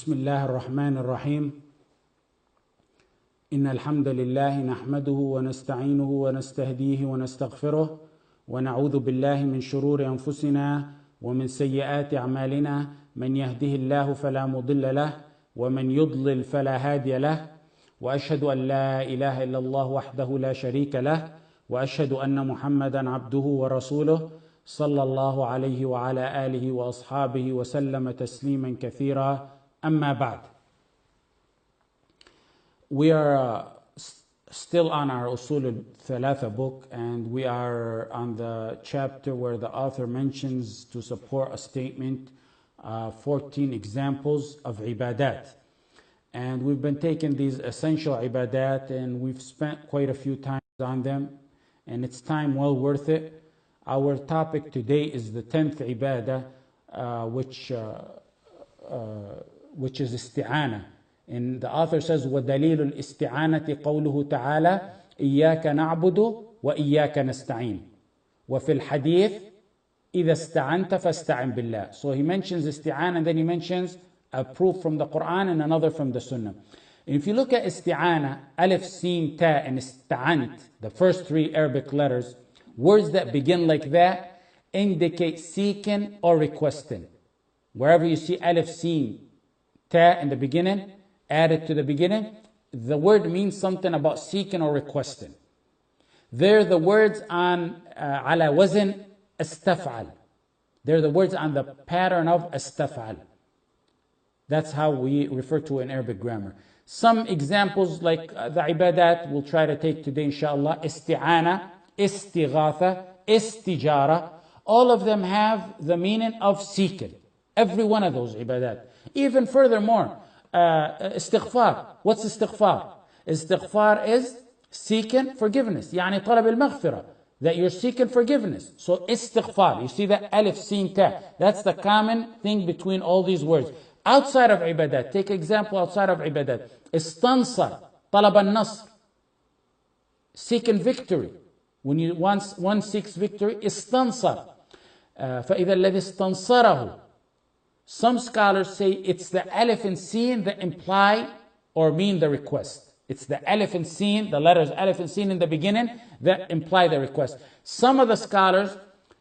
بسم الله الرحمن الرحيم إن الحمد لله نحمده ونستعينه ونستهديه ونستغفره ونعوذ بالله من شرور أنفسنا ومن سيئات أعمالنا من يهده الله فلا مضل له ومن يضلل فلا هادي له وأشهد أن لا إله إلا الله وحده لا شريك له وأشهد أن محمدا عبده ورسوله صلى الله عليه وعلى آله وأصحابه وسلم تسليما كثيرا أما بعد. We are still on our Usul al-Thalatha book, and we are on the chapter where the author mentions, to support a statement, 14 examples of ibadat. And we've been taking these essential ibadat and we've spent quite a few times on them, and it's time well worth it. Our topic today is the 10th ibadah, which is isti'anah. And the author says, وَدَلِيلُ الْإِسْتِعَانَةِ قَوْلُهُ تَعَالَى إِيَّاكَ نَعْبُدُ وَإِيَّاكَ نَسْتَعِينُ وَفِي الْحَدِيثِ إِذَا اسْتَعَنْتَ فَاسْتَعِنْ بِاللَّهِ. So he mentions isti'anah, and then he mentions a proof from the Quran and another from the Sunnah. And if you look at isti'anah, alif, sin, ta, and ista'ant, the first three Arabic letters, words that begin like that indicate seeking or requesting. Wherever you see alif, sin, ta in the beginning, added to the beginning, the word means something about seeking or requesting. They're the words on ala wazn astaf'al. They're the words on the pattern of astaf'al. That's how we refer to in Arabic grammar. Some examples like the ibadat we'll try to take today, inshallah: isti'ana, istighatha, istijara. All of them have the meaning of seeking. Every one of those ibadat. Even furthermore, istighfar. What's istighfar? Istighfar is seeking forgiveness. يعني طلب المغفرة. That you're seeking forgiveness. So istighfar. You see that alif, sin, ta. That's the common thing between all these words. Outside of ibadat, take example outside of ibadat. Istansar, talab al-nasr. Seeking victory. When you one seeks victory, istansar. فإذا الذي استنصره. Some scholars say it's the alif and sin that imply or mean the request. It's the alif and sin, the letters alif and sin in the beginning that imply the request. Some of the scholars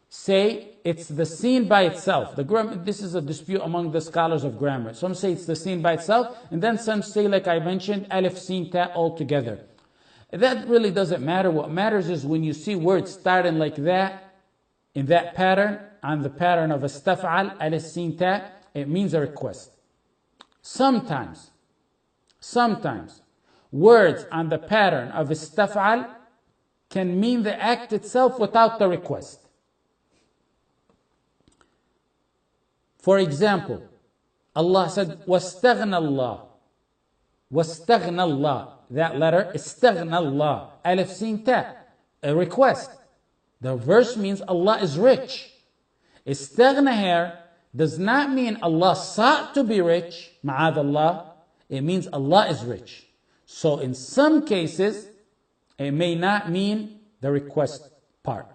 say it's the sin by itself. This is a dispute among the scholars of grammar. Some say it's the sin by itself, and then some say, like I mentioned, alif, sin, ta all together. That really doesn't matter. What matters is when you see words starting like that, in that pattern, on the pattern of astaf'al, alif, sin, ta, it means a request. Sometimes, words on the pattern of istaf'al can mean the act itself without the request. For example, Allah said, وَاسْتَغْنَى اللَّهِ. وَاسْتَغْنَى اللَّهِ. That letter, استغنى الله, alif, sin, ta, a request. The verse means Allah is rich. Istaghna here does not mean Allah sought to be rich, ma'ad Allah. It means Allah is rich. So in some cases, it may not mean the request part.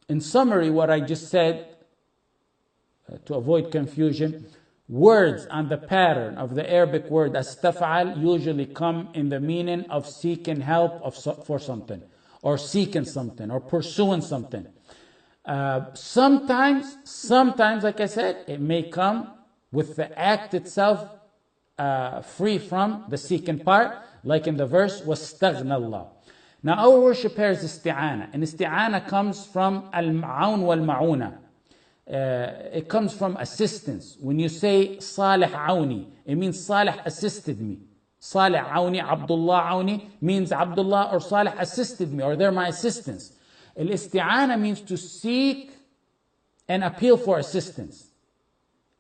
In summary, what I just said, to avoid confusion, words on the pattern of the Arabic word astaf'al usually come in the meaning of seeking help for something, or seeking something, or pursuing something. Sometimes, like I said, it may come with the act itself free from the seeking part, like in the verse, وَاسْتَغْنَى اللَّهِ. Now our worship here is isti'anah, and isti'anah comes from al-ma'un wal-ma'una. It comes from assistance. When you say Salih Auni, it means Salih assisted me. Salih Auni, Abdullah Auni means Abdullah or Salih assisted me, or they're my assistants. Al-isti'anah means to seek and appeal for assistance.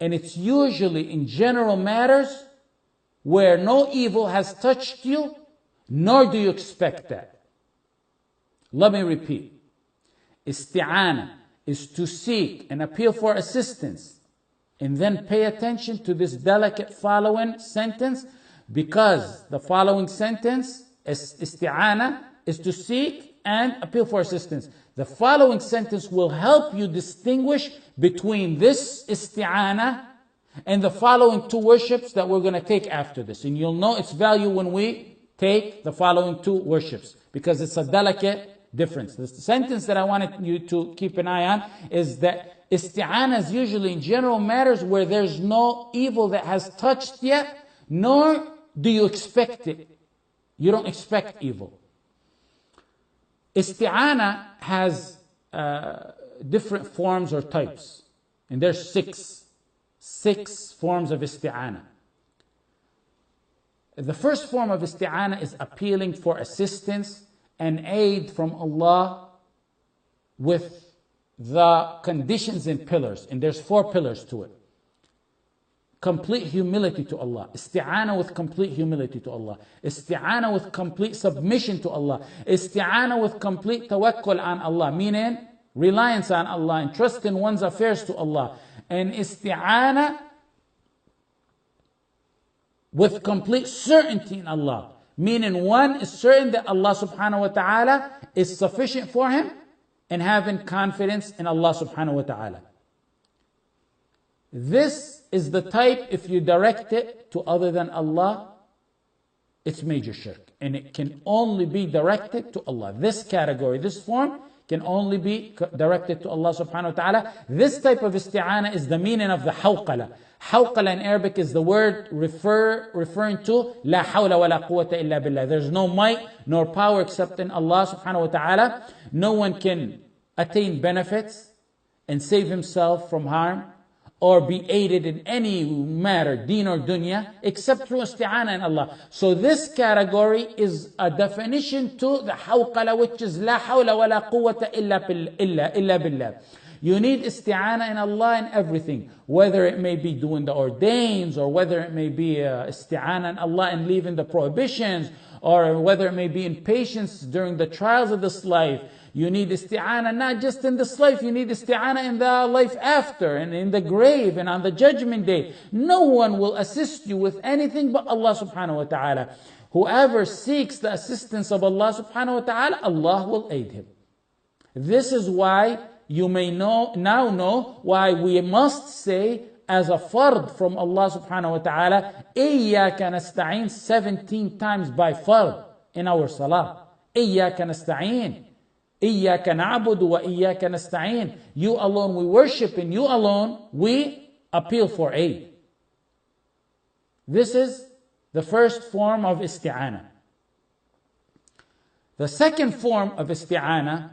And it's usually in general matters where no evil has touched you, nor do you expect that. Let me repeat. Isti'anah is to seek and appeal for assistance, and then pay attention to this delicate following sentence, because the following sentence, isti'anah, is to seek and appeal for assistance. The following sentence will help you distinguish between this isti'anah and the following two worships that we're going to take after this. And you'll know its value when we take the following two worships, because it's a delicate difference. The sentence that I wanted you to keep an eye on is that isti'anah is usually in general matters where there's no evil that has touched yet, nor do you expect it. You don't expect evil. Isti'anah has different forms or types. And there's six forms of isti'anah. The first form of isti'anah is appealing for assistance and aid from Allah with the conditions and pillars. And there's 4 pillars to it. Complete humility to Allah. Isti'anah with complete humility to Allah. Isti'anah with complete submission to Allah. Isti'anah with complete tawakkul on Allah, meaning reliance on Allah and trust in one's affairs to Allah. And isti'anah with complete certainty in Allah, meaning one is certain that Allah subhanahu wa ta'ala is sufficient for him and having confidence in Allah subhanahu wa ta'ala. This is the type, if you direct it to other than Allah, it's major shirk. And it can only be directed to Allah. This category, this form, can only be directed to Allah subhanahu wa ta'ala. This type of isti'anah is the meaning of the hawqala. Hawqala in Arabic is the word referring to la hawla wa la quwwata illa billah. There's no might nor power except in Allah subhanahu wa ta'ala. No one can attain benefits and save himself from harm or be aided in any matter, deen or dunya, except through isti'anah in Allah. So this category is a definition to the hawqala, which is la hawla wa la quwwata illa billah. You need isti'anah in Allah in everything, whether it may be doing the ordains, or whether it may be isti'anah in Allah and leaving the prohibitions, or whether it may be in patience during the trials of this life. You need isti'anah not just in this life, you need isti'anah in the life after, and in the grave, and on the judgment day. No one will assist you with anything but Allah subhanahu wa ta'ala. Whoever seeks the assistance of Allah subhanahu wa ta'ala, Allah will aid him. This is why you may now know why we must say as a fard from Allah subhanahu wa ta'ala, إِيَّاكَ نَسْتَعِينَ 17 times by fard in our salah. إِيَّاكَ نَسْتَعِينَ إِيَّاكَ نَعْبُدُ وَإِيَّاكَ نَسْتَعِينَ. You alone we worship, and you alone we appeal for aid. This is the first form of isti'anah. The second form of isti'anah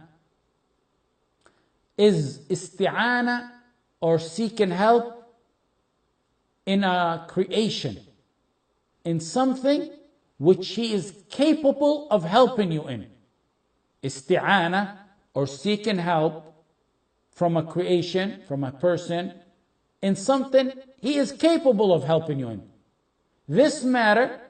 is isti'anah or seeking help in a creation, in something which He is capable of helping you in. Isti'anah or seeking help from a creation, from a person, in something He is capable of helping you in. This matter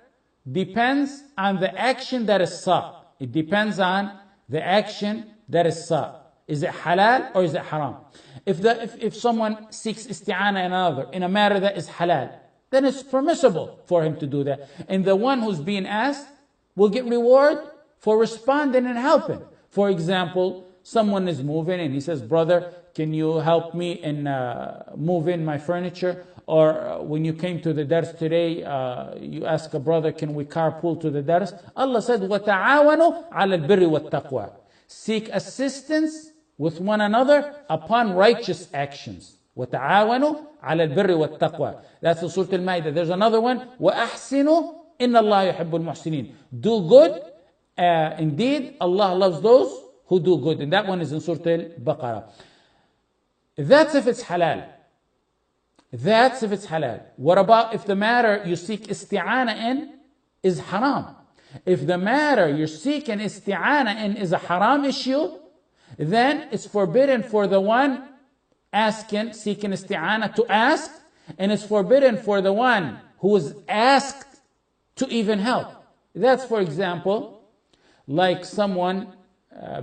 depends on the action that is sought. It depends on the action that is sought. Is it halal or is it haram? If someone seeks isti'anah in another in a matter that is halal, then it's permissible for him to do that. And the one who's being asked will get reward for responding and helping. For example, someone is moving and he says, brother, can you help me in moving my furniture? Or when you came to the dars today, you ask a brother, can we carpool to the dars? Allah said, وَتَعَاوَنُوا عَلَى الْبِرِّ وَالتَّقْوَى. Seek assistance with one another upon righteous actions. وَتَعَاوَنُوا عَلَى الْبِرِّ وَالتَّقْوَى. That's the Surah Al-Ma'idah. There's another one, وَأَحْسِنُوا إِنَّ اللَّهَ يُحِبُّ الْمُحْسِنِينَ. Do good. Indeed, Allah loves those who do good. And that one is in Surah Al-Baqarah. That's if it's halal. That's if it's halal. What about if the matter you seek isti'anah in is haram? If the matter you're seeking isti'anah in is a haram issue, then it's forbidden for the one seeking isti'anah to ask, and it's forbidden for the one who is asked to even help. That's, for example, like someone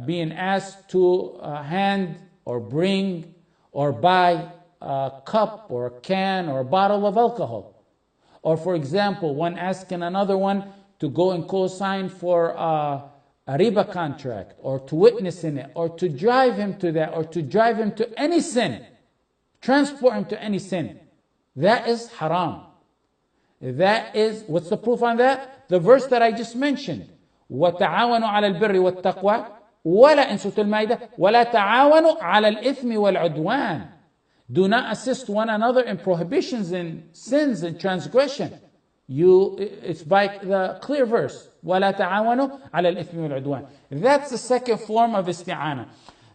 being asked to hand or bring or buy a cup or a can or a bottle of alcohol. Or, for example, one asking another one to go and co-sign for a riba contract, or to witness in it, or to drive him to that, or to drive him to any sin, transport him to any sin. That is haram. That is, what's the proof on that? The verse that I just mentioned. وَتَعَاوَنُوا عَلَى الْبِرِّ وَالتَّقْوَى وَلَا in Surah Al-Ma'idah وَلَا تَعَاوَنُوا عَلَى الْإِثْمِ وَالْعُدْوَانِ. Do not assist one another in prohibitions and sins and transgression. It's by the clear verse. وَلَا تَعَاوَنُوا عَلَى الْإِثْمِ وَالْعُدْوَانِ. That's the second form of isti'anah.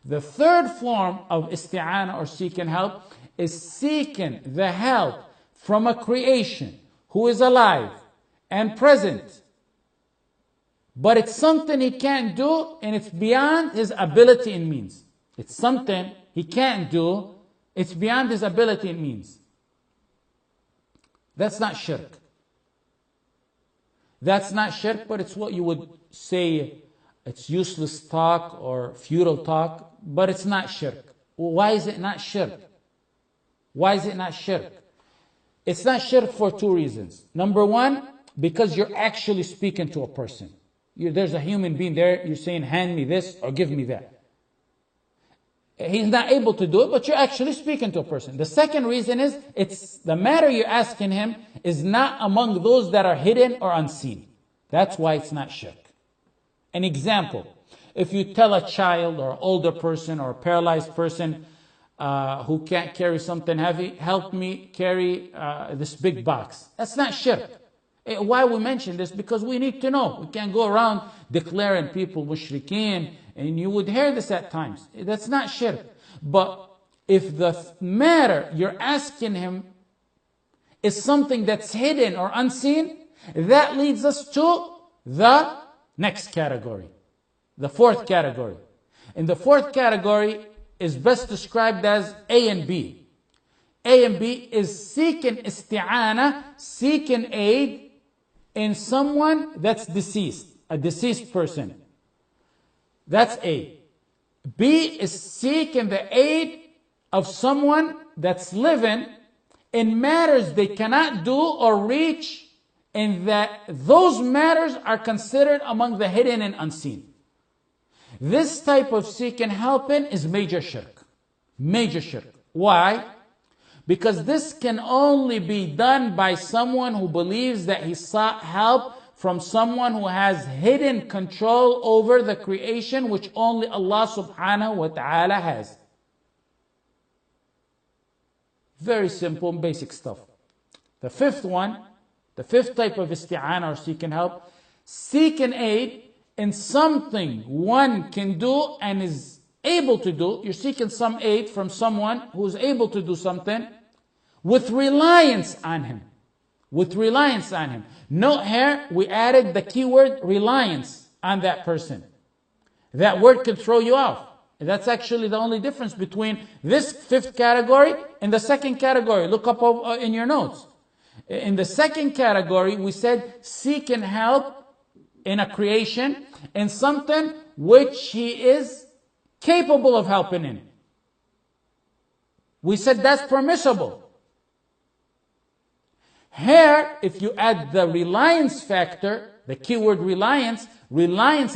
The third form of isti'anah or seeking help is seeking the help from a creation who is alive and present. But it's something he can't do and it's beyond his ability and means. It's something he can't do. It's beyond his ability and means. That's not shirk. That's not shirk, but it's what you would say it's useless talk or futile talk, but it's not shirk. Why is it not shirk? Why is it not shirk? It's not shirk for two reasons. Number one, because you're actually speaking to a person. There's a human being there, you're saying, hand me this or give me that. He's not able to do it, but you're actually speaking to a person. The second reason is, it's the matter you're asking him is not among those that are hidden or unseen. That's why it's not shirk. An example, if you tell a child or older person or a paralyzed person who can't carry something heavy, help me carry this big box. That's not shirk. Why we mention this? Because we need to know. We can't go around declaring people mushrikeen, and you would hear this at times. That's not shirk. But if the matter you're asking him is something that's hidden or unseen, that leads us to the next category, the fourth category. And the fourth category is best described as A and B. A and B is seeking isti'anah, seeking aid in someone that's deceased, a deceased person. That's A. B is seeking the aid of someone that's living in matters they cannot do or reach, and that those matters are considered among the hidden and unseen. This type of seeking helping is major shirk. Major shirk. Why? Because this can only be done by someone who believes that he sought help from someone who has hidden control over the creation, which only Allah subhanahu wa ta'ala has. Very simple and basic stuff. The fifth one, the fifth type of isti'anah or seeking help, seeking aid in something one can do and is able to do. You're seeking some aid from someone who's able to do something with reliance on him. With reliance on him. Note here, we added the keyword reliance on that person. That word can throw you off. That's actually the only difference between this fifth category and the second category. Look up in your notes. In the second category, we said seeking help in a creation, in something which he is capable of helping in. We said that's permissible. Here, if you add the reliance factor, the keyword reliance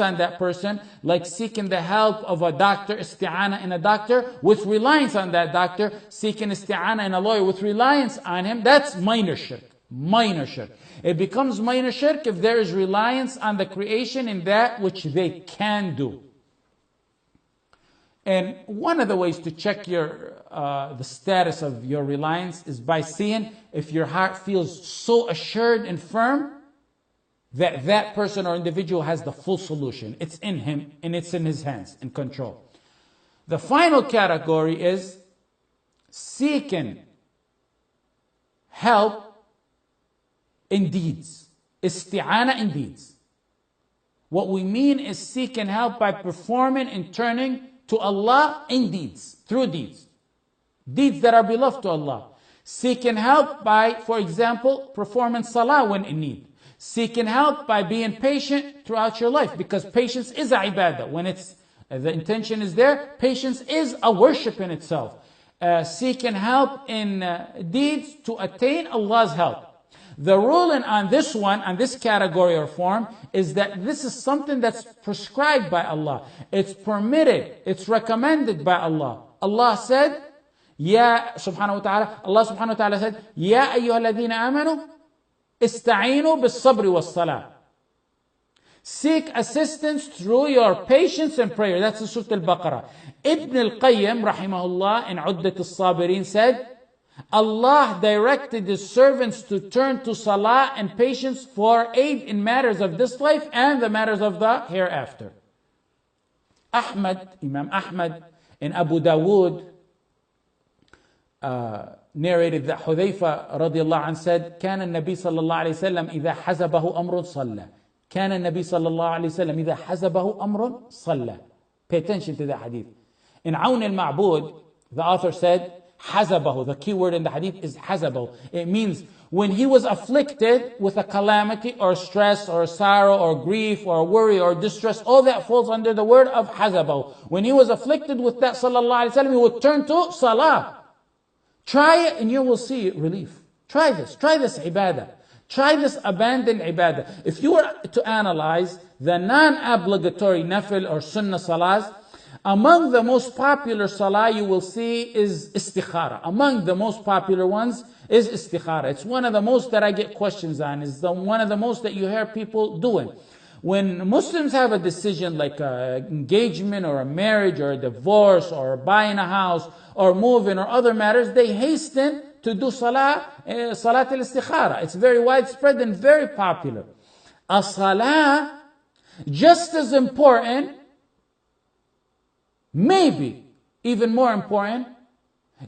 on that person, like seeking the help of a doctor, isti'anah in a doctor, with reliance on that doctor, seeking isti'anah in a lawyer with reliance on him, that's minor shirk. Minor shirk. It becomes minor shirk if there is reliance on the creation in that which they can do. And one of the ways to check the status of your reliance is by seeing if your heart feels so assured and firm that that person or individual has the full solution. It's in him and it's in his hands, in control. The final category is seeking help in deeds. Isti'anah in deeds. What we mean is seeking help by performing and turning to Allah in deeds, through deeds. Deeds that are beloved to Allah. Seeking help by, for example, performing salah when in need. Seeking help by being patient throughout your life, because patience is a ibadah. When the intention is there, patience is a worship in itself. Seeking help in deeds to attain Allah's help. The ruling on this one, on this category or form, is that this is something that's prescribed by Allah. It's permitted. It's recommended by Allah. Allah said, Ya subhanahu wa ta'ala, Allah subhanahu wa ta'ala said, Ya ayyuhalladhina amanu, ista'inu bis-sabri was-salah. Seek assistance through your patience and prayer. That's the Surah Al-Baqarah. Ibn al-Qayyim, rahimahullah, in Uddat al-Sabirin said, Allah directed His servants to turn to salah and patience for aid in matters of this life and the matters of the hereafter. Imam Ahmad and Abu Dawood narrated that Hudhayfa radiallahu anh said, كان النبي صلى الله عليه وسلم إذا حزبه أمر صلى. كان النبي صلى الله عليه وسلم إذا حزبه أمر صلى. Pay attention to that hadith. In Awn al-Ma'bud, the author said, حزبه, the key word in the hadith is حزبه. It means when he was afflicted with a calamity or stress or sorrow or grief or worry or distress, all that falls under the word of حزبه. When he was afflicted with that, sallallahu alaihi wasallam, he would turn to salah. Try it and you will see relief. Try this ibadah. Try this abandoned ibadah. If you were to analyze the non-obligatory nafil or sunnah salahs, among the most popular salah you will see is istikhara. Among the most popular ones is istikhara. It's one of the most that I get questions on. It's one of the most that you hear people doing. When Muslims have a decision like an engagement or a marriage or a divorce or buying a house or moving or other matters, they hasten to do salat al-istikhara. It's very widespread and very popular. A salah, just as important, maybe even more important,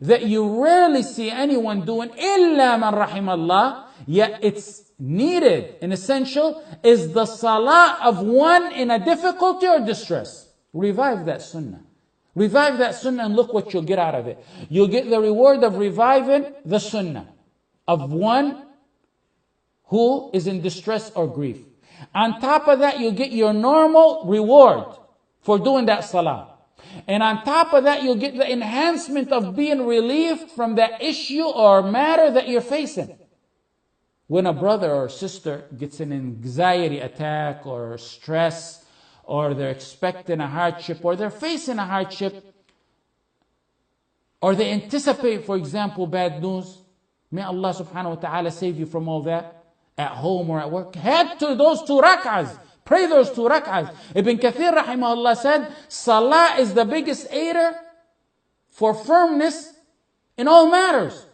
that you rarely see anyone doing, illa man rahimallah, yet it's needed and essential, is the salah of one in a difficulty or distress. Revive that sunnah. Revive that sunnah and look what you'll get out of it. You'll get the reward of reviving the sunnah of one who is in distress or grief. On top of that, you'll get your normal reward for doing that salah. And on top of that, you'll get the enhancement of being relieved from that issue or matter that you're facing. When a brother or sister gets an anxiety attack or stress, or they're expecting a hardship, or they're facing a hardship, or they anticipate, for example, bad news, may Allah subhanahu wa ta'ala save you from all that, at home or at work, head to those 2 rak'ahs. Pray those 2 rak'ahs. Ibn Kathir rahimahullah said, salah is the biggest aider for firmness in all matters.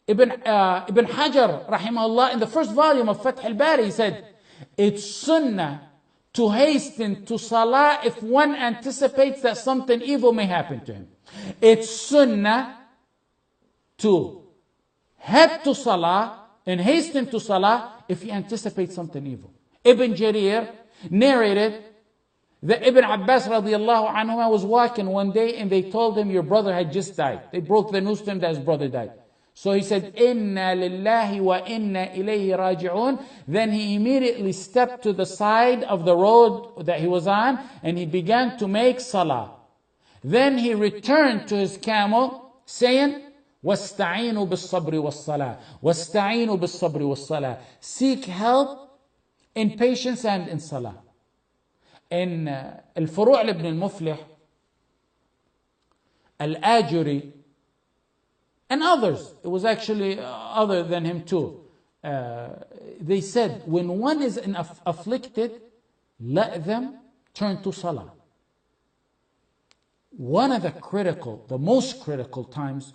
Ibn Hajar rahimahullah, in the first volume of Fath al-Bari, he said, it's sunnah to hasten to salah if one anticipates that something evil may happen to him. It's sunnah to head to salah and hasten to salah if you anticipate something evil. Ibn Jarir narrated that Ibn Abbas radiallahu anhu was walking one day and they told him, your brother had just died. They broke the news to him that his brother died. So he said, Inna lillahi wa inna ilayhi raji'un. Then he immediately stepped to the side of the road that he was on and he began to make salah. Then he returned to his camel saying, وَاسْتَعِينُوا بِالصَّبْرِ وَالصَّلَاةِ وَاسْتَعِينُوا بِالصَّبْرِ وَالصَّلَاةِ. Seek help in patience and in salah. In Al-Furu' ibn al-Muflih, Al-Ajuri, and others, it was actually other than him too. They said, when one is afflicted, let them turn to salah. One of the most critical times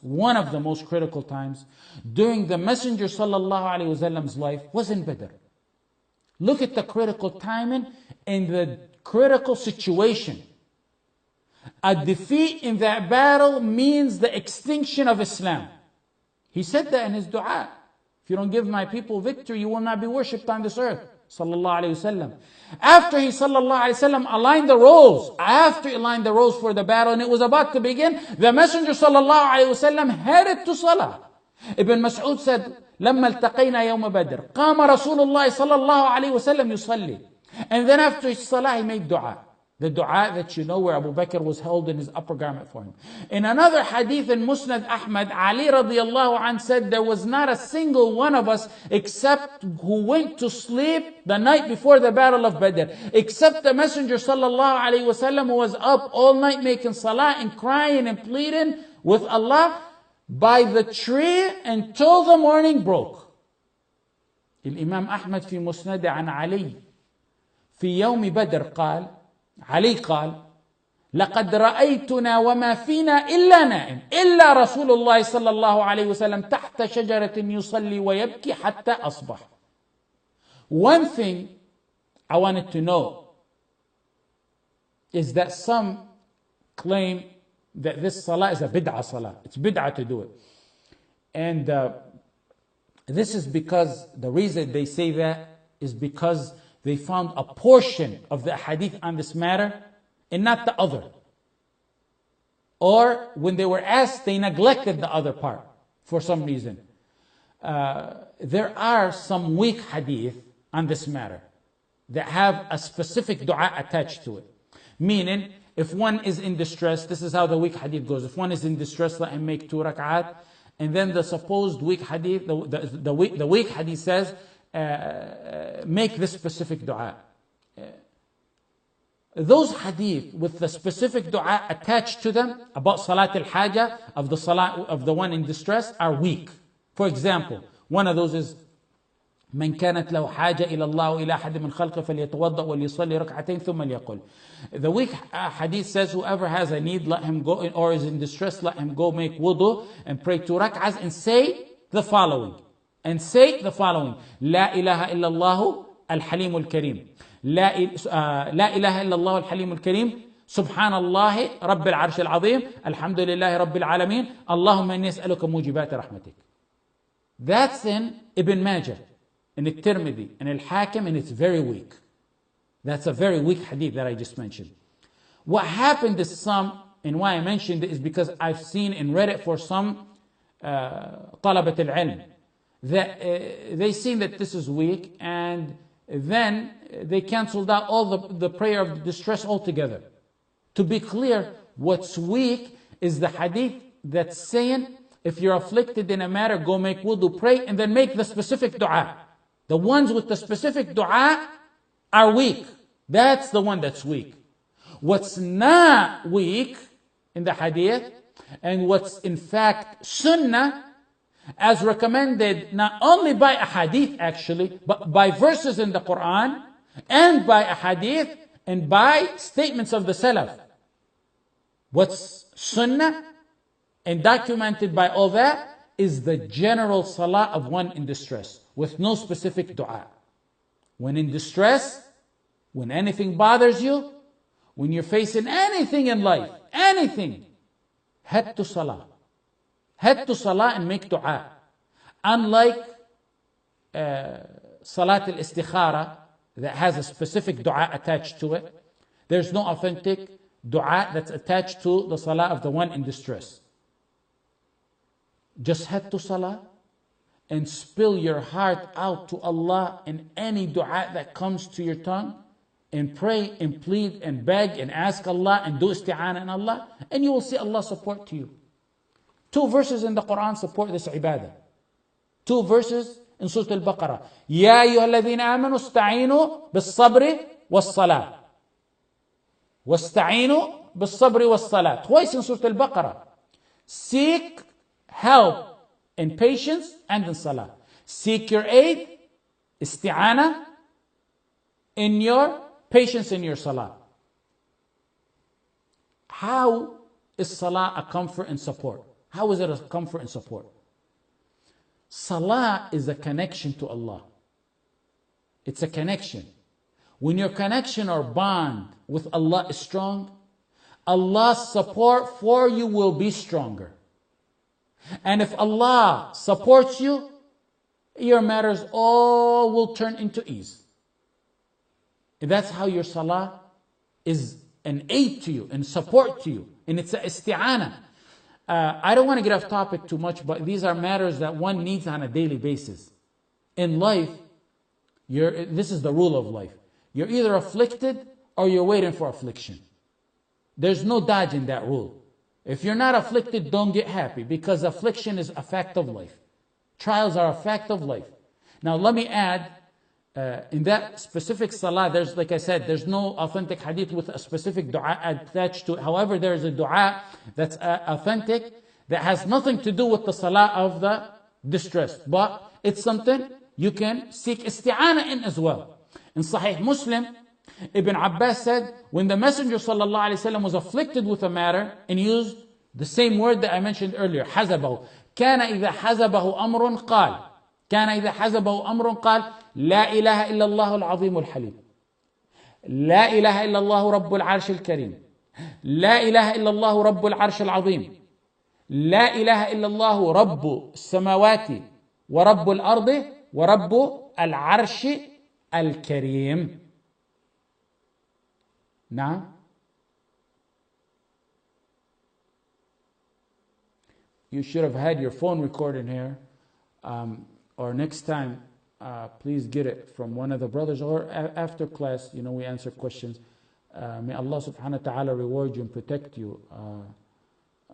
during the Messenger sallallahu alaihi wasallam's life was in Badr. Look at the critical timing and the critical situation. A defeat in that battle means the extinction of Islam. He said that in his dua. If you don't give my people victory, you will not be worshipped on this earth. Sallallahu alayhi wasallam. After he sallallahu alayhi wasallam aligned the roles for the battle and it was about to begin, the Messenger sallallahu alayhi wasallam headed to salah. Ibn Mas'ud said, لما التقينا يوم بدر قام رسول الله صلى الله عليه وسلم يصلي. And then after his salah he made dua. The dua that you know where Abu Bakr was holding his upper garment for him. In another hadith in Musnad Ahmad, Ali radiallahu anh said, there was not a single one of us except who went to sleep the night before the battle of Badr, except the Messenger sallallahu alaihi wasallam who was up all night making salah and crying and pleading with Allah by the tree until the morning broke. الإمام أحمد في مسند عن علي في يوم بدر قال علي قال لقد رأيتنا وما فينا إلا نائم إلا رسول الله صلى الله عليه وسلم تحت شجرة يصلي ويبكي حتى أصبح. One thing I wanted to know is that some claim that this salah is a bid'ah salah. It's bid'ah to do it. And this is because the reason they say that is because they found a portion of the hadith on this matter and not the other. Or when they were asked, they neglected the other part for some reason. There are some weak hadith on this matter that have a specific dua attached to it. Meaning, if one is in distress, this is how the weak hadith goes. If one is in distress, let him make 2 rak'at. And then the supposed weak hadith, the weak hadith says, make this specific dua. Those hadith with the specific dua attached to them about salat al-haja, of the salat of the one in distress, are weak. For example, one of those is من كانت له حاجة إلى الله وإلى أحد من خلقه فليتوضأ وليصلي ركعتين ثم ليقل. The weak hadith says whoever has a need, let him go, or is in distress, let him go make wudu and pray 2 rak'ahs and say the following. لا إله إلا الله الحليم الكريم. لا إله إلا الله الحليم الكريم. سبحان الله رب العرش العظيم. الحمد لله رب العالمين. اللهم إني أسألك موجبات رحمتك. That's in Ibn Majah, in Al-Tirmidhi, and Al-Hakim, and it's very weak. That's a very weak hadith that I just mentioned. What happened is and why I mentioned it is because I've seen and read it for some طلبة العلم, that they seen that this is weak, and then they canceled out all the prayer of distress altogether. To be clear, what's weak is the hadith that's saying, if you're afflicted in a matter, go make wudu, pray, and then make the specific dua. The ones with the specific dua are weak. That's the one that's weak. What's not weak in the hadith, and what's in fact sunnah, as recommended not only by a hadith actually, but by verses in the Quran, and by a hadith, and by statements of the Salaf. What's sunnah, and documented by all that, is the general salah of one in distress, with no specific dua. When in distress, when anything bothers you, when you're facing anything in life, anything, head to salah. Head to salah and make dua. Unlike salat al-istikhara, that has a specific dua attached to it, there's no authentic dua that's attached to the salah of the one in distress. Just head to salah and spill your heart out to Allah in any dua that comes to your tongue, and pray and plead and beg and ask Allah and do isti'anah in Allah, and you will see Allah support to you. 2 verses in the Quran support this ibadah. 2 verses in Surah Al-Baqarah. يا أيها الذين آمنوا استعينوا بالصبر والصلاة. واستعينوا بالصبر والصلاة. Twice in Surah Al-Baqarah. Seek help in patience and in salah. Seek your aid, isti'anah, in your patience in your salah. How is salah a comfort and support? How is it a comfort and support? Salah is a connection to Allah. It's a connection. When your connection or bond with Allah is strong, Allah's support for you will be stronger. And if Allah supports you, your matters all will turn into ease. And that's how your salah is an aid to you and support to you. And it's an isti'anah. I don't want to get off topic too much, but these are matters that one needs on a daily basis. In life, this is the rule of life. You're either afflicted or you're waiting for affliction. There's no dodging that rule. If you're not afflicted, don't get happy, because affliction is a fact of life. Trials are a fact of life. Now let me add, in that specific salah, there's, like I said, there's no authentic hadith with a specific dua attached to it. However, there is a dua that's authentic that has nothing to do with the salah of the distressed, but it's something you can seek isti'anah in as well. In Sahih Muslim, Ibn Abbas said, when the Messenger ﷺ was afflicted with a matter, and used the same word that I mentioned earlier, حزبه. كان إذا حزبه أمر قال كان إذا حزبه أمر قال لا إله إلا الله العظيم الحليم لا إله إلا الله رب العرش الكريم لا إله إلا الله رب العرش العظيم لا إله إلا الله رب السماوات ورب الأرض ورب العرش الكريم. نعم. You should have had your phone recording here, or next time, please get it from one of the brothers, or after class, we answer questions. May Allah subhanahu wa ta'ala reward you and protect you.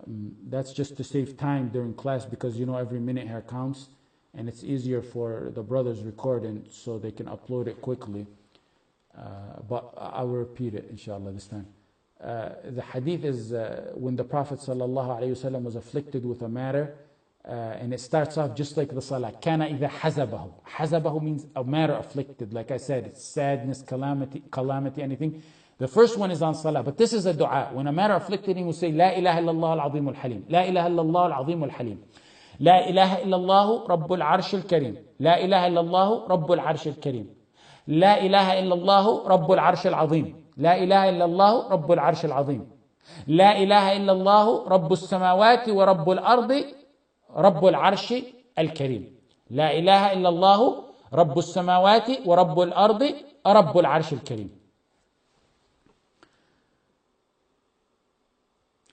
That's just to save time during class, because every minute here counts, and it's easier for the brothers recording so they can upload it quickly. But I will repeat it inshallah this time. The hadith is when the Prophet ﷺ was afflicted with a matter, and it starts off just like the salah. كَانَ إِذَا حَزَبَهُ. حَزَبَهُ means a matter afflicted. Like I said, it's sadness, calamity, anything. The first one is on salah, but this is a dua. When a matter afflicted him, we say, لا إله إلا الله العظيم الحليم لا إله إلا الله العظيم الحليم لا إله إلا الله رب العرش الكريم لا إله إلا الله رب العرش الكريم لا إله إلا الله رب العرش العظيم لا إله إلا الله رب العرش العظيم لا إله إلا الله رب السماوات ورب الأرض رب العرش الكريم لا إله إلا الله رب السماوات ورب الأرض رب العرش الكريم.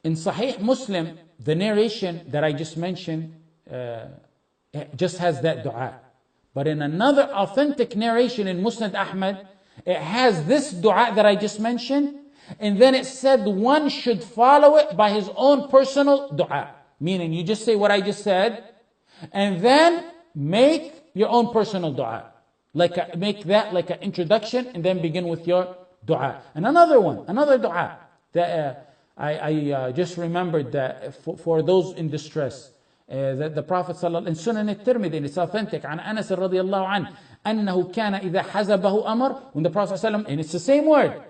In Sahih Muslim, the narration that I just mentioned just has that dua. But in another authentic narration in Musnad Ahmad, it has this dua that I just mentioned, and then it said one should follow it by his own personal dua. Meaning you just say what I just said, and then make your own personal dua. Make that like an introduction, and then begin with your dua. And another dua that I just remembered that for those in distress, that the Prophet in Sunan al-Tirmidhi, it's authentic, عن أنس رضي الله عنه أنه كان إذا حزبه أمر, when the Prophet and it's the same word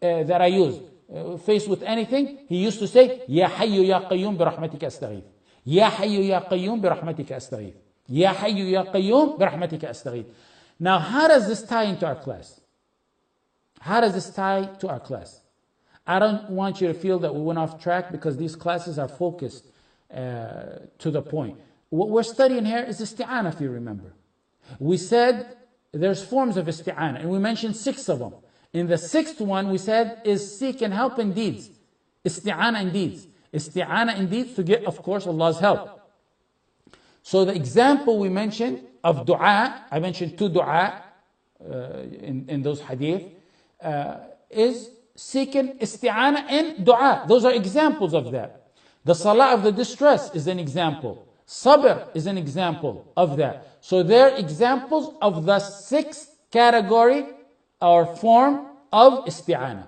that I used, faced with anything, he used to say, يا حي يا قيوم برحمتك أستغيث يا حي يا قيوم برحمتك أستغيث يا حي يا قيوم برحمتك أستغيث. Now, how does this tie into our class? How does this tie to our class? I don't want you to feel that we went off track, because these classes are focused to the point. What we're studying here is isti'anah, if you remember. We said there's forms of isti'anah, and we mentioned 6 of them. In the 6th one, we said is seeking help in deeds. Isti'anah in deeds. Isti'anah in deeds to get, of course, Allah's help. So the example we mentioned of dua, I mentioned 2 dua in those hadith, is seeking isti'anah in dua. Those are examples of that. The salah of the distress is an example. Sabr is an example of that. So they're examples of the 6th category or form of isti'anah.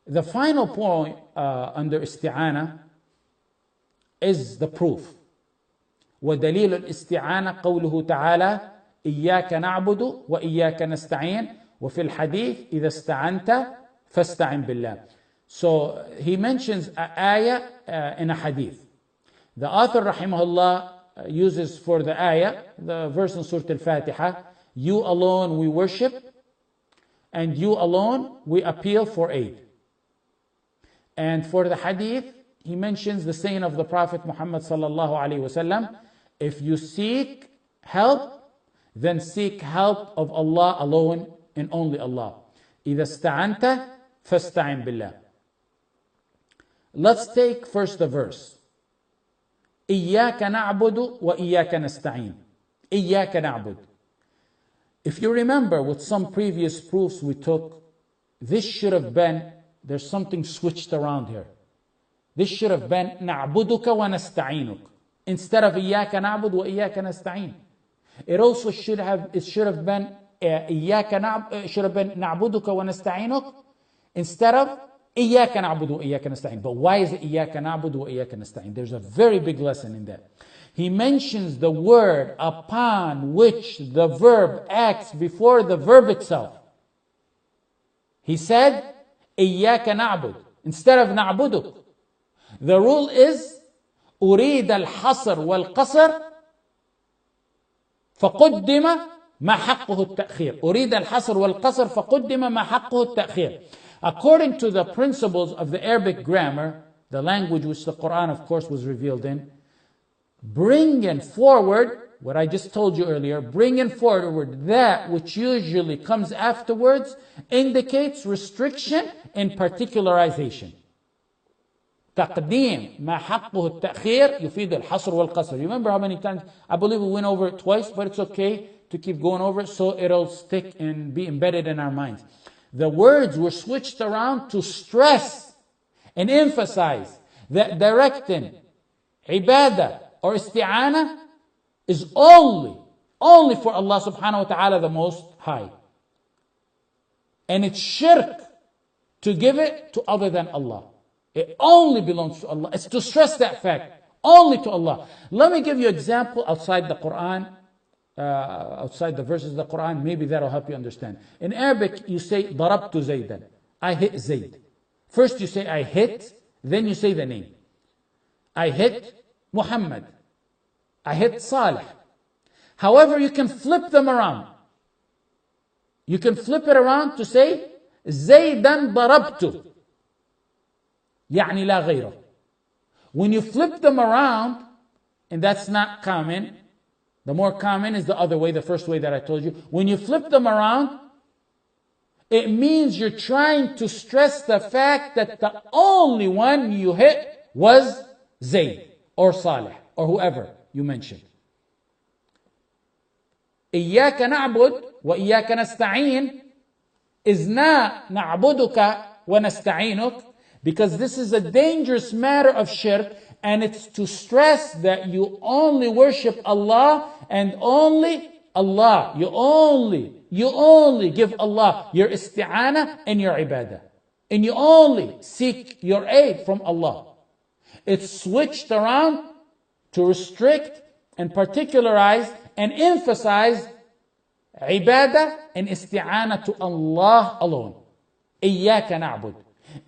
The final point under isti'anah is the proof. ودليل الاستعانة قوله تعالى إياك نعبد وإياك نستعين وفي الحديث إذا استعنت فاستعن بالله. So he mentions an ayah in a hadith. The author rahimahullah uses for the ayah, the verse in Surah Al-Fatiha, you alone we worship and you alone we appeal for aid. And for the hadith, he mentions the saying of the Prophet Muhammad sallallahu alaihi wasallam, if you seek help, then seek help of Allah alone and only Allah. إذا استعنت فاستعن بالله. Let's take first the verse. إياك نعبد وإياك نستعين. إياك نعبد. If you remember with some previous proofs we took, this should have been, there's something switched around here. This should have been نعبدك ونستعينك instead of إياك نعبد وإياك نستعين. It also should have been إياك نعبد, should have been نعبدك ونستعينك instead of إياك نعبد وإياك نستعين. But why is it إياك نعبد وإياك نستعين? There's a very big lesson in that. He mentions the word upon which the verb acts before the verb itself. He said, إياك نعبد instead of نعبدك. The rule is أريد الحصر والقصر فقدم ما حقه التأخير. أريد الحصر والقصر فقدم ما حقه التأخير. According to the principles of the Arabic grammar, the language which the Quran of course was revealed in, bringing forward, what I just told you earlier, bringing forward that which usually comes afterwards indicates restriction and particularization. تقديم ما حقه التأخير يفيد الحصر والقصر. You remember how many times? I believe we went over it twice, but it's okay to keep going over it so it'll stick and be embedded in our minds. The words were switched around to stress and emphasize that directing ibadah or isti'anah is only for Allah subhanahu wa ta'ala the Most High. And it's shirk to give it to other than Allah. It only belongs to Allah. It's to stress that fact. Only to Allah. Let me give you an example outside the Quran, outside the verses of the Quran. Maybe that'll help you understand. In Arabic, you say, ضربت زيدا. I hit Zayd. First you say, I hit, then you say the name. I hit Muhammad. I hit Salih. However, you can flip them around. You can flip it around to say, زيدا ضربت. يعني لا غيره. When you flip them around, and that's not common, the more common is the other way, the first way that I told you. When you flip them around, it means you're trying to stress the fact that the only one you hit was Zayd or Salih or whoever you mentioned. إياك نعبد وإياك نستعين is not نعبدك ونستعينك, because this is a dangerous matter of shirk, and it's to stress that you only worship Allah and only Allah. You only give Allah your isti'anah and your ibadah. And you only seek your aid from Allah. It's switched around to restrict and particularize and emphasize ibadah and isti'anah to Allah alone. إياك نعبد.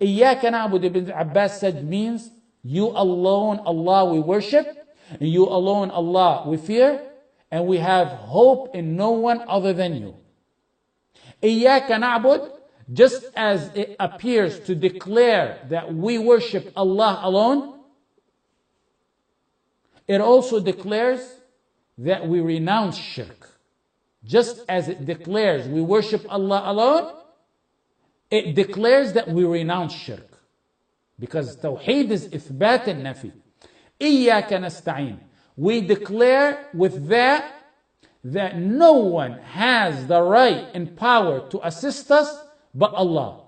إياك نعبد, Ibn Abbas said, means you alone Allah we worship, and you alone Allah we fear, and we have hope in no one other than you. إياك نعبد, just as it appears to declare that we worship Allah alone, it also declares that we renounce shirk. Just as it declares we worship Allah alone, it declares that we renounce shirk. Because Tawheed is إثبات النفي. إياك نستعين. We declare with that no one has the right and power to assist us but Allah.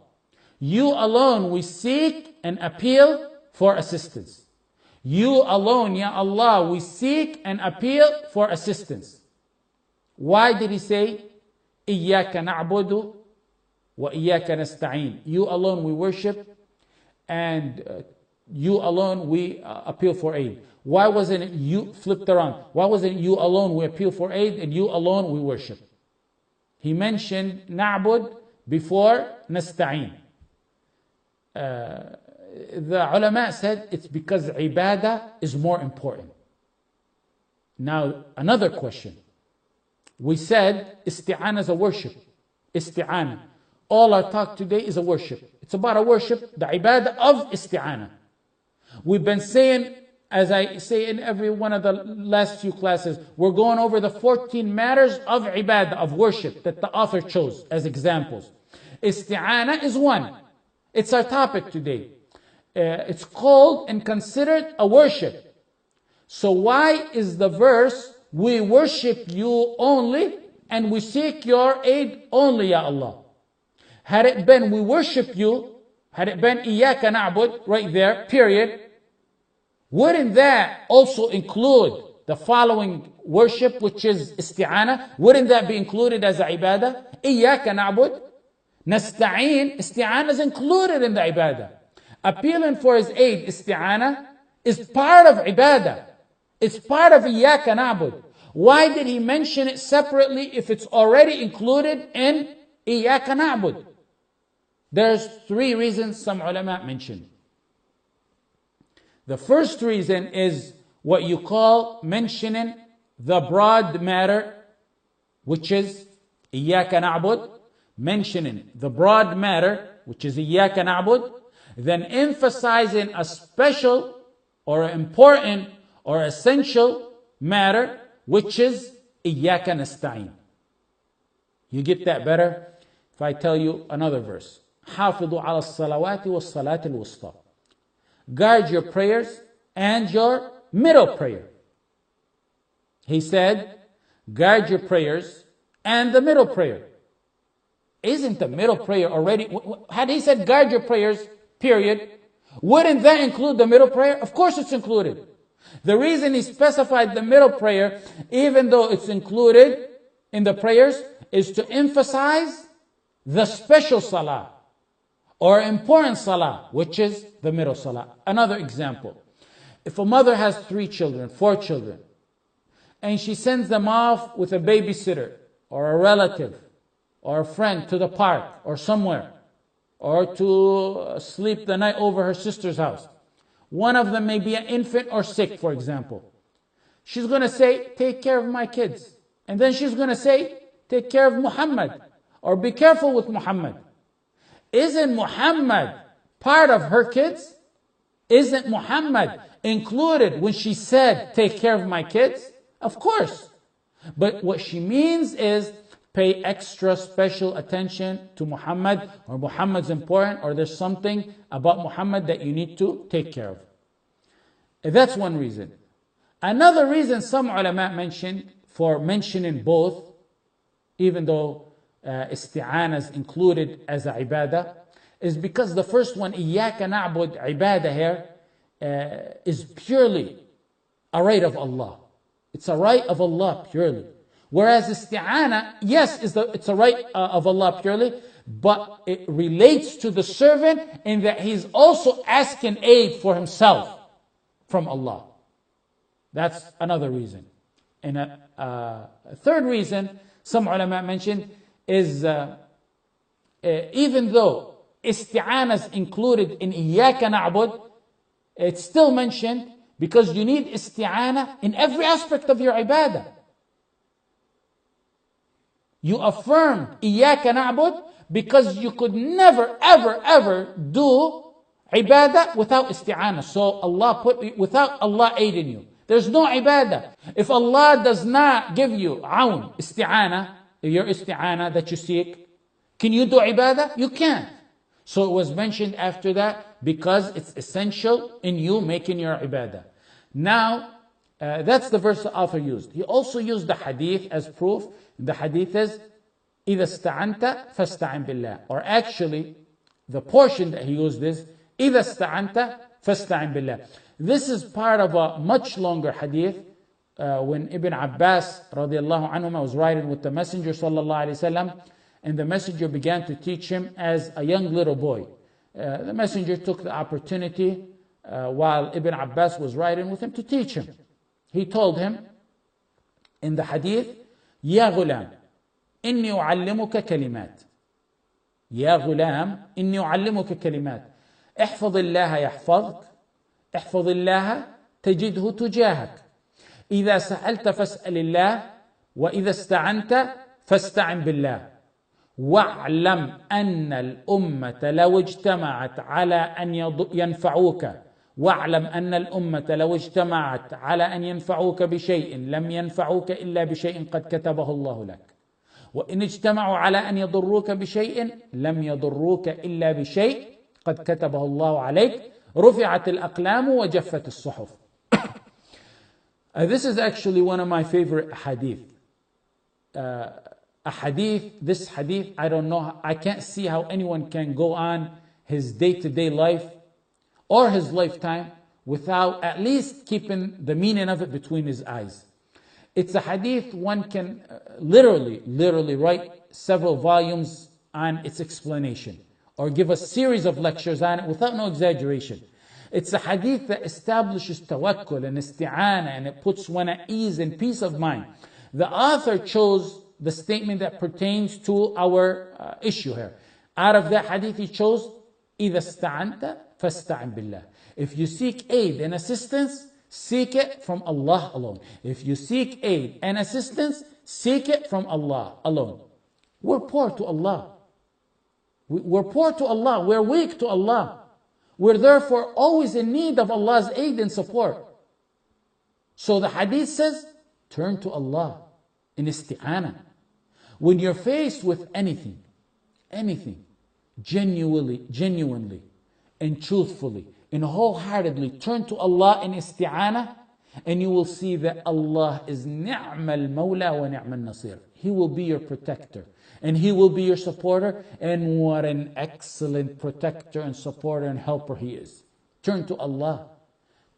You alone we seek and appeal for assistance. You alone, Ya Allah, we seek and appeal for assistance. Why did he say, إياك نعبد وإياك نستعين? You alone we worship, and you alone we appeal for aid. Why wasn't it you flipped around? Why wasn't it you alone we appeal for aid and you alone we worship? He mentioned na'bud before nasta'in. The ulama said it's because ibadah is more important. Now, another question. We said isti'anah is a worship. Isti'anah. All our talk today is a worship. It's about a worship, the ibadah of isti'anah. We've been saying, as I say in every one of the last few classes, we're going over the 14 matters of ibadah, of worship, that the author chose as examples. Isti'anah is one. It's our topic today. It's called and considered a worship. So why is the verse, we worship you only and we seek your aid only, Ya Allah? Had it been we worship you, had it been إياك نعبد right there, period, wouldn't that also include the following worship, which is isti'anah? Wouldn't that be included as a ibadah? إياك نعبد. Nasta'een, isti'anah is included in the ibadah. Appealing for his aid, isti'anah, is part of ibadah. It's part of iyyaka na'bud. Why did he mention it separately if it's already included in iyyaka na'bud? There's 3 reasons some ulama mention. The first reason is what you call mentioning the broad matter, which is iyyaka na'bud, mentioning the broad matter, which is iyyaka na'bud, then emphasizing a special or important or essential matter, which is iyyaka nasta'een. You get that better if I tell you another verse. حافظوا على الصلوات والصلاة الوسطى. Guard your prayers and your middle prayer. He said, guard your prayers and the middle prayer. Isn't the middle prayer already? Had he said guard your prayers, period, wouldn't that include the middle prayer? Of course it's included. The reason he specified the middle prayer, even though it's included in the prayers, is to emphasize the special salah or important salah, which is the middle salah. Another example. If a mother has 3 children, 4 children, and she sends them off with a babysitter or a relative or a friend to the park or somewhere, or to sleep the night over her sister's house. One of them may be an infant or sick, for example. She's going to say, take care of my kids. And then she's going to say, take care of Muhammad, or be careful with Muhammad. Isn't Muhammad part of her kids? Isn't Muhammad included when she said, take care of my kids? Of course. But what she means is, pay extra special attention to Muhammad, or Muhammad's important, or there's something about Muhammad that you need to take care of. That's one reason. Another reason some ulama mentioned for mentioning both, even though isti'anah is included as a ibadah, is because the first one, iyyaka na'bud, ibadah here, is purely a right of Allah. It's a right of Allah purely. Whereas isti'anah, yes, it's a right of Allah purely, but it relates to the servant in that he's also asking aid for himself from Allah. That's another reason. And a third reason some ulama mentioned is even though isti'anah is included in iyyaka na'bud, it's still mentioned because you need isti'anah in every aspect of your ibadah. You affirmed iyyaka na'bud because you could never, ever, ever do ibadah without isti'anah. So Allah without Allah aiding you, there's no ibadah. If Allah does not give you awn, isti'anah, your isti'anah that you seek, can you do ibadah? You can't. So it was mentioned after that because it's essential in you making your ibadah. Now, that's the verse the author used. He also used the hadith as proof. The hadith is, إِذَا اسْتَعَنْتَ فَاسْتَعِنْ بِاللَّهِ. Or actually, the portion that he used is, إِذَا اسْتَعَنْتَ فَاسْتَعِنْ بِاللَّهِ. This is part of a much longer hadith. When Ibn Abbas radiallahu anhuma was riding with the Messenger sallallahu alayhi wasallam, and the Messenger began to teach him as a young little boy. The Messenger took the opportunity while Ibn Abbas was riding with him to teach him. He told him in the hadith, يا غلام إني أعلمك كلمات. يا غلام إني أعلمك كلمات. احفظ الله يحفظك. احفظ الله تجده تجاهك. إذا سألت فاسأل الله وإذا استعنت فاستعن بالله. واعلم أن الأمة لو اجتمعت على أن ينفعوك واعلم أن الأمة لو اجتمعت على أن ينفعوك بشيء لم ينفعوك إلا بشيء قد كتبه الله لك وإن اجتمعوا على أن يضروك بشيء لم يضروك إلا بشيء قد كتبه الله عليك رفعت الأقلام وجفت الصحف. This is actually one of my favorite hadith. This hadith, I don't know, I can't see how anyone can go on his day-to-day life or his lifetime without at least keeping the meaning of it between his eyes. It's a hadith one can literally write several volumes on its explanation or give a series of lectures on it without no exaggeration. It's a hadith that establishes tawakkul and isti'anah, and it puts one at ease and peace of mind. The author chose the statement that pertains to our issue here. Out of that hadith, he chose, إِذَا اسْتَعَنْتَ فَاسْتَعِنْ بِاللَّهِ. If you seek aid and assistance, seek it from Allah alone. If you seek aid and assistance, seek it from Allah alone. We're poor to Allah. We're poor to Allah. We're weak to Allah. We're therefore always in need of Allah's aid and support. So the hadith says, turn to Allah in isti'anah. When you're faced with anything, genuinely and truthfully and wholeheartedly, turn to Allah in isti'anah, and you will see that Allah is ni'mal mawla wa ni'mal nasir. He will be your protector and He will be your supporter, and what an excellent protector and supporter and helper He is. Turn to Allah.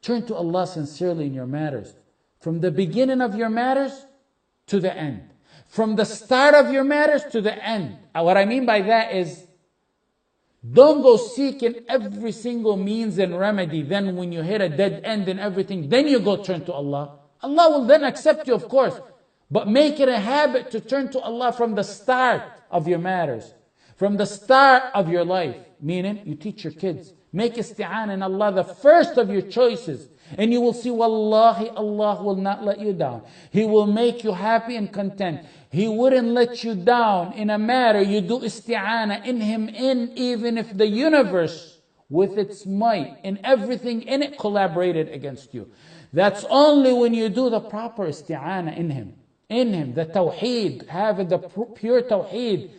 Turn to Allah sincerely in your matters. From the beginning of your matters to the end. From the start of your matters to the end. What I mean by that is, don't go seeking every single means and remedy. Then when you hit a dead end and everything, then you go turn to Allah. Allah will then accept you, of course. But make it a habit to turn to Allah from the start of your matters. From the start of your life. Meaning, you teach your kids. Make isti'anah in Allah the first of your choices. And you will see, wallahi, Allah will not let you down. He will make you happy and content. He wouldn't let you down in a matter you do isti'anah in Him, even if the universe with its might and everything in it collaborated against you. That's only when you do the proper isti'anah in Him. The tawheed, have the pure tawheed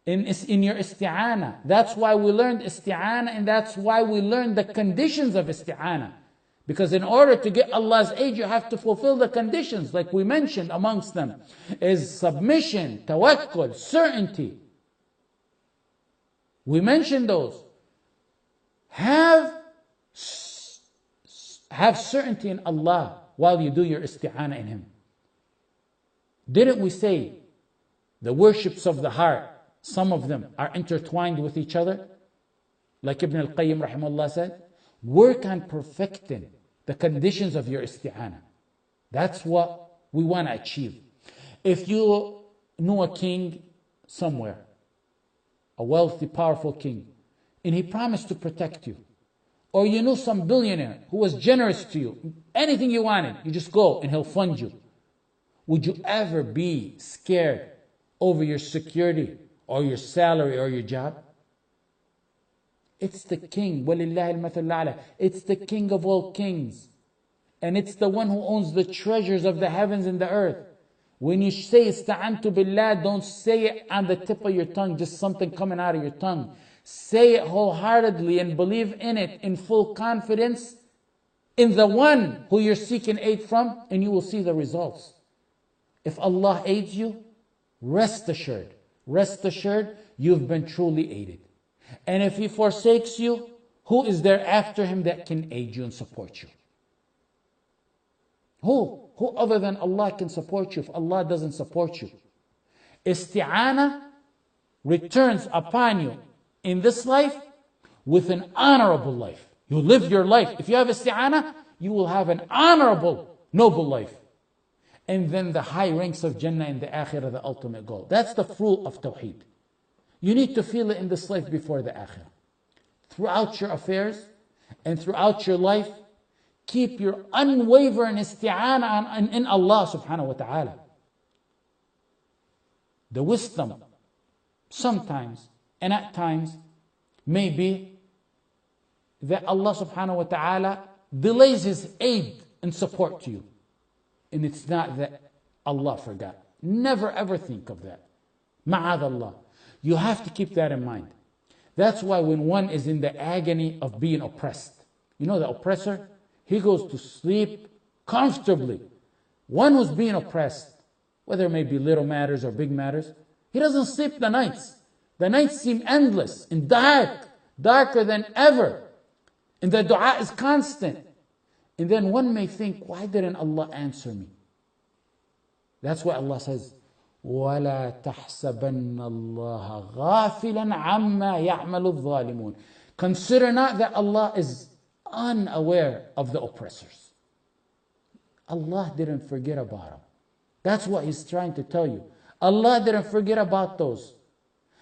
in your isti'anah. That's why we learned isti'anah, and that's why we learned the conditions of isti'anah. Because in order to get Allah's aid, you have to fulfill the conditions, like we mentioned amongst them, is submission, tawakkul, certainty. We mentioned those. Have certainty in Allah while you do your isti'anah in Him. Didn't we say the worships of the heart, some of them are intertwined with each other? Like Ibn al-Qayyim rahimahullah said, work on perfecting the conditions of your isti'anah. That's what we want to achieve. If you knew a king somewhere, a wealthy, powerful king, and he promised to protect you, or you knew some billionaire who was generous to you, anything you wanted, you just go and he'll fund you. Would you ever be scared over your security or your salary or your job? It's the king. وَلِلَّهِ الْمَثَلُ الْأَعْلَى. It's the king of all kings. And it's the one who owns the treasures of the heavens and the earth. When you say ista'antu billah, don't say it on the tip of your tongue, just something coming out of your tongue. Say it wholeheartedly and believe in it in full confidence in the one who you're seeking aid from, and you will see the results. If Allah aids you, rest assured, you've been truly aided. And if He forsakes you, who is there after Him that can aid you and support you? Who other than Allah can support you if Allah doesn't support you? Isti'anah returns upon you in this life with an honorable life. You live your life. If you have isti'anah, you will have an honorable, noble life. And then the high ranks of Jannah in the Akhirah, the ultimate goal. That's the fruit of Tawheed. You need to feel it in this life before the Akhirah. Throughout your affairs and throughout your life, keep your unwavering isti'anah in Allah subhanahu wa ta'ala. The wisdom sometimes and at times may be that Allah subhanahu wa ta'ala delays His aid and support to you. And it's not that Allah forgot. Never ever think of that. Ma'adallah. You have to keep that in mind. That's why when one is in the agony of being oppressed, you know the oppressor? He goes to sleep comfortably. One who's being oppressed, whether it may be little matters or big matters, he doesn't sleep the nights. The nights seem endless and dark, darker than ever. And the dua is constant. And then one may think, why didn't Allah answer me? That's why Allah says, وَلَا تَحْسَبَنَّ اللَّهَ غَافِلًا عَمَّا يَعْمَلُ الظَّالِمُونَ. Consider not that Allah is unaware of the oppressors. Allah didn't forget about them. That's what He's trying to tell you. Allah didn't forget about those.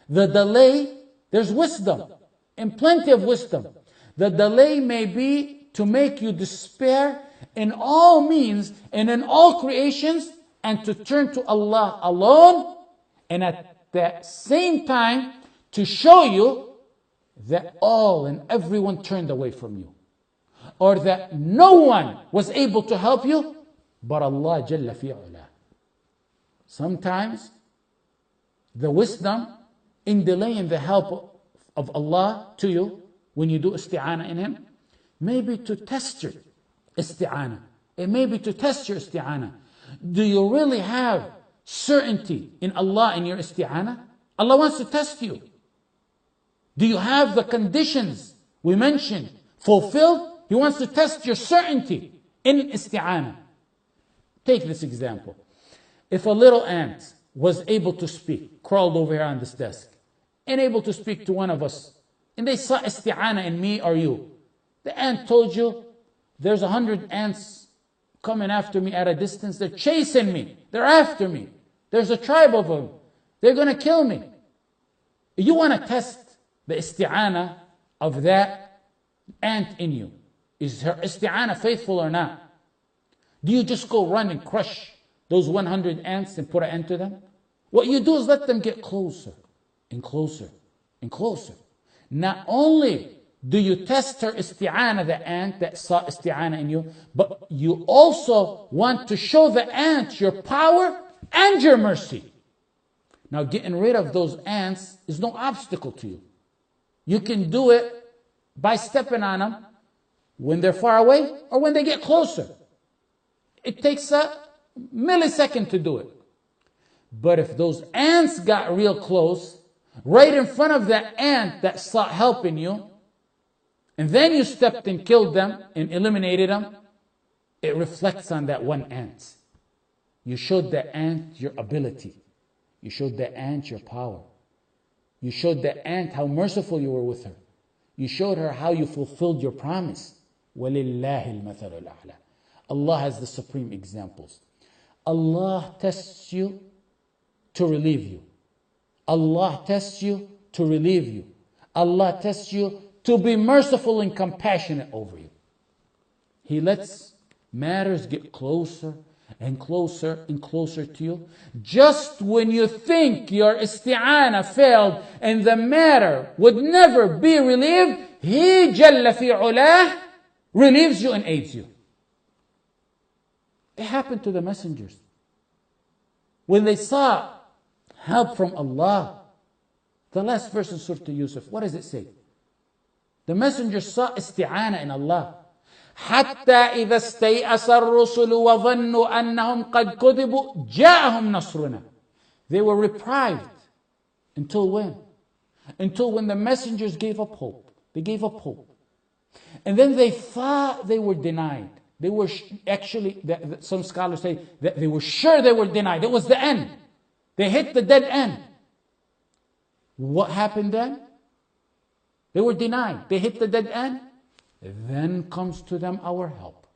The delay, there's wisdom, and plenty of wisdom. The delay may be to make you despair in all means and in all creations, and to turn to Allah alone, and at the same time to show you that all and everyone turned away from you, or that no one was able to help you but Allah Jalla fi'ala. Sometimes the wisdom in delaying the help of Allah to you when you do isti'anah in Him, maybe to test your isti'anah. It may be to test your isti'anah. Do you really have certainty in Allah in your isti'anah? Allah wants to test you. Do you have the conditions we mentioned fulfilled? He wants to test your certainty in isti'anah. Take this example. If a little ant was able to speak, crawled over here on this desk, and able to speak to one of us, and they saw isti'anah in me or you, the ant told you, there's 100 ants coming after me at a distance, they're chasing me, they're after me, there's a tribe of them, they're going to kill me. You want to test the isti'anah of that ant in you. Is her isti'anah faithful or not? Do you just go run and crush those 100 ants and put an end to them? What you do is let them get closer and closer and closer. Not only do you test her isti'anah, the ant that saw isti'anah in you, but you also want to show the ant your power and your mercy. Now, getting rid of those ants is no obstacle to you. You can do it by stepping on them when they're far away or when they get closer. It takes a millisecond to do it. But if those ants got real close, right in front of that ant that sought help in you, and then you stepped and killed them and eliminated them, it reflects on that one ant. You showed that ant your ability. You showed that ant your power. You showed that ant how merciful you were with her. You showed her how you fulfilled your promise. وَلِلَّهِ الْمَثَلُ الْأَعْلَى. Allah has the supreme examples. Allah tests you to relieve you. Allah tests you to relieve you. Allah tests you to be merciful and compassionate over you. He lets matters get closer and closer and closer to you. Just when you think your isti'anah failed and the matter would never be relieved, He Jalla fi ulah relieves you and aids you. It happened to the messengers. When they saw help from Allah, the last verse in Surah Yusuf, what does it say? The messengers saw isti'anah in Allah. حتى إذا استيأس الرسل وظنوا أنهم قد كذبوا جاءهم نصرنا. They were reprived. Until when? Until when the messengers gave up hope. They gave up hope. And then they thought they were denied. They were actually, some scholars say that they were sure they were denied. It was the end. They hit the dead end. What happened then? They were denied. They hit the dead end. Then comes to them our help.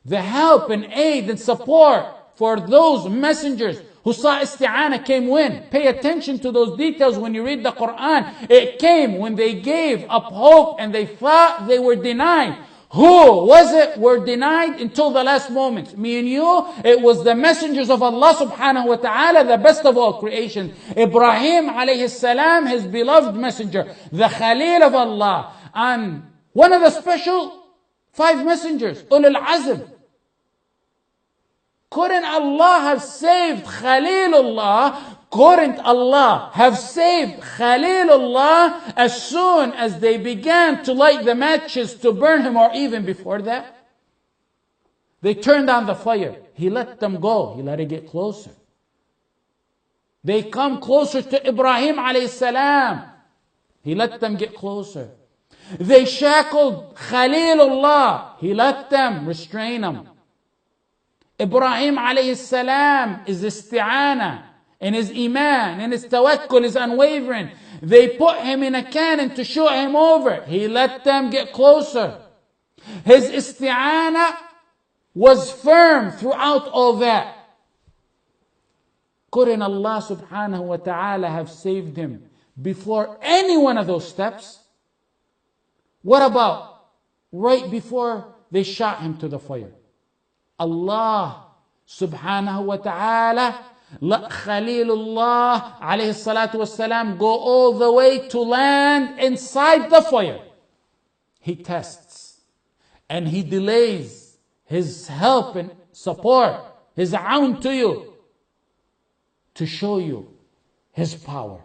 The help and aid and support for those messengers who saw isti'anah came when? Pay attention to those details when you read the Quran. It came when they gave up hope and they thought they were denied. Who was it were denied until the last moment? Me and you? It was the messengers of Allah subhanahu wa ta'ala, the best of all creation. Ibrahim alayhi salam, his beloved messenger, the Khalil of Allah, and one of the special 5 messengers, Ulul Azm. Couldn't Allah have saved Khalilullah? Couldn't Allah have saved Khalilullah as soon as they began to light the matches to burn him, or even before that? They turned on the fire. He let them go. He let it get closer. They come closer to Ibrahim alayhi salam. He let them get closer. They shackled Khalilullah. He let them restrain them. Ibrahim alayhi salam is isti'anah and his iman and his tawakkul is unwavering. They put him in a cannon to shoot him over. He let them get closer. His isti'anah was firm throughout all that. Couldn't Allah subhanahu wa ta'ala have saved him before any one of those steps? What about right before they shot him to the fire? Allah subhanahu wa ta'ala let Khalilullah alayhi salatu wasalam go all the way to land inside the fire. He tests and he delays his help and support, his aun to you, to show you his power,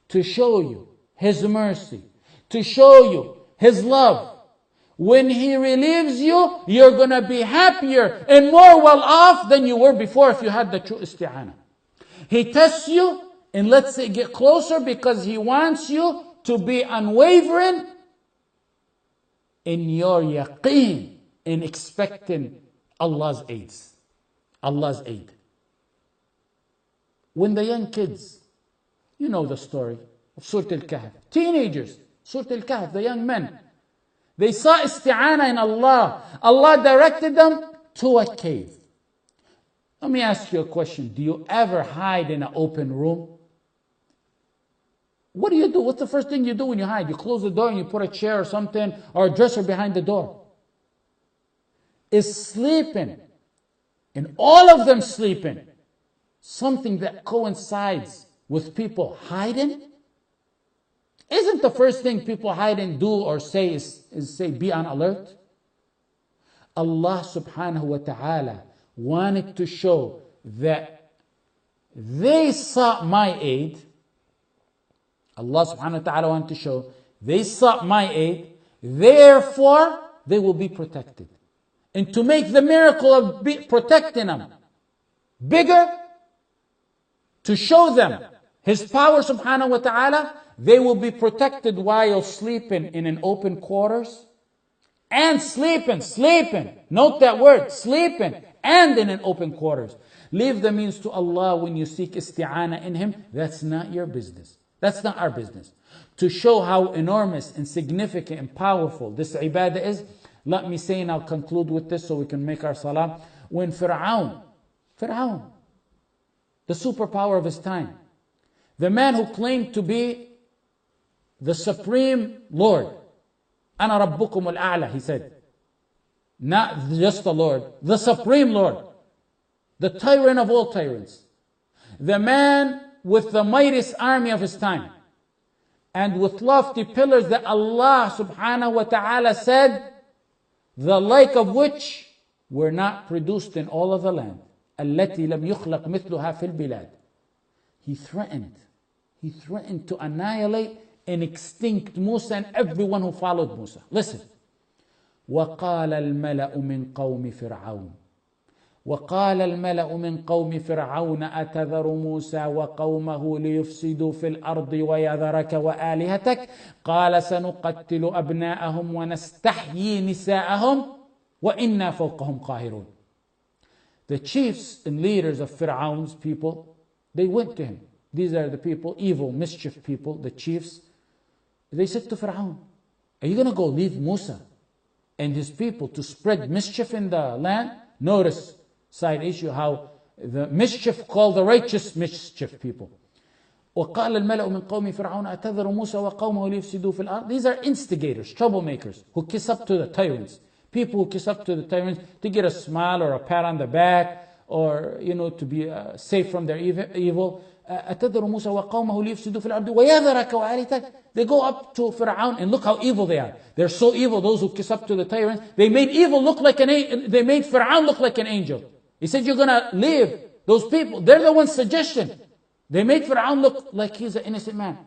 to show you his mercy, to show you his love. When he relieves you, you're going to be happier and more well off than you were before if you had the true isti'anah. He tests you and lets it get closer because he wants you to be unwavering in your yaqeen, in expecting Allah's aid. Allah's aid. When the young kids, you know the story of Surah Al-Kahf, teenagers, Surah Al-Kahf, the young men, they saw isti'anah in Allah. Allah directed them to a cave. Let me ask you a question. Do you ever hide in an open room? What do you do? What's the first thing you do when you hide? You close the door and you put a chair or something or a dresser behind the door. Is sleeping, and all of them sleeping, something that coincides with people hiding? Isn't the first thing people hide and do or say is say, be on alert? Allah subhanahu wa ta'ala wanted to show that they sought my aid. Allah subhanahu wa ta'ala wanted to show they sought my aid, therefore they will be protected. And to make the miracle of protecting them bigger, to show them His power subhanahu wa ta'ala, they will be protected while sleeping in an open quarters. And sleeping. Note that word, sleeping and in an open quarters. Leave the means to Allah when you seek isti'anah in Him. That's not your business. That's not our business. To show how enormous and significant and powerful this ibadah is, let me say, and I'll conclude with this so we can make our salah. When Fir'aun, the superpower of his time, the man who claimed to be the supreme Lord, Ana Rabbukum al-A'la, he said. Not just the Lord, the supreme Lord, the tyrant of all tyrants, the man with the mightiest army of his time, and with lofty pillars that Allah subhanahu wa ta'ala said, the like of which were not produced in all of the land. التي لم يخلق مثلها في البلاد. He threatened to annihilate and extinct Musa and everyone who followed Musa. Listen. وقال الملأ من قوم فرعون أتذر موسى وقومه ليفسدوا في الأرض ويذرك وآلهتك قال سنقتل أبناءهم ونستحيي نساءهم وإنا فوقهم قاهرون. The chiefs and leaders of Fir'aun's people, they went to him. These are the people, evil, mischief people, the chiefs. They said to Fir'aun, are you going to go leave Musa and his people to spread mischief in the land? Notice, side issue, how the mischief called the righteous mischief people. وقال الملأ من قوم فرعون أتذر موسى وقومه ليفسدوا في الأرض. These are instigators, troublemakers, who kiss up to the tyrants. People who kiss up to the tyrants to get a smile or a pat on the back, or to be safe from their evil. أتذر موسى وقومه ليفسدوا في الأرض ويذرك وآلهتك. They go up to Fir'aun and look how evil they are. They're so evil, those who kiss up to the tyrants. They made evil look like they made Fir'aun look like an angel. He said, you're going to leave those people. They're the one's suggestion. They made Fir'aun look like he's an innocent man.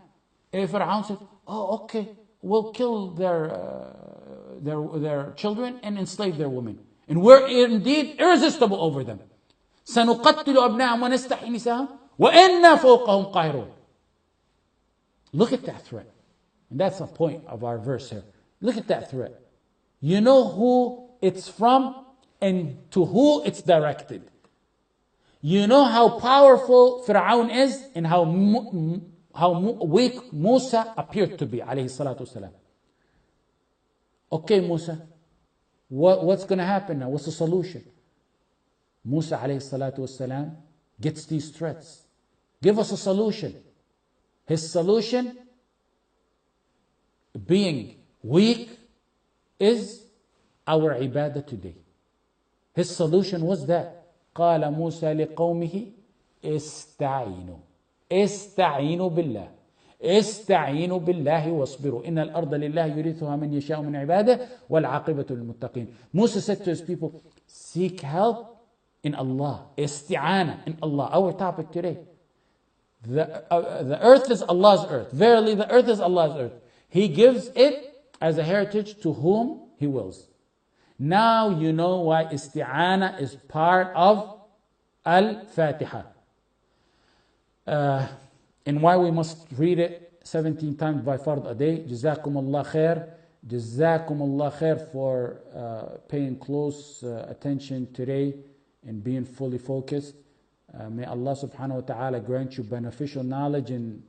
And Fir'aun said, oh, okay, we'll kill their children and enslave their women. And we're indeed irresistible over them. سنقتل أبناءهم ونستحيي نساءهم وإنا فوقهم قاهرون. Look at that threat. And that's the point of our verse here. Look at that threat. You know who it's from and to who it's directed. You know how powerful Fir'aun is and how weak Musa appeared to be, alayhi salatu wasalam. Okay, Musa, what's going to happen now? What's the solution? Musa alayhi salatu wasalam gets these threats. Give us a solution. His solution, being weak, is our ibadah today. His solution was that. قال موسى لقومه استعينوا بالله استعينوا بالله واصبروا إن الأرض لله يورثها من يشاء من عباده والعاقبة للمتقين. Musa said to his people, seek help in Allah, isti'anah in Allah. Our topic today. The earth is Allah's earth. Verily the earth is Allah's earth. He gives it as a heritage to whom He wills. Now you know why isti'anah is part of Al-Fatiha. And why we must read it 17 times by fard a day. Jazakum Allah khair. Jazakum Allah khair for paying close attention today and being fully focused. May Allah subhanahu wa ta'ala grant you beneficial knowledge and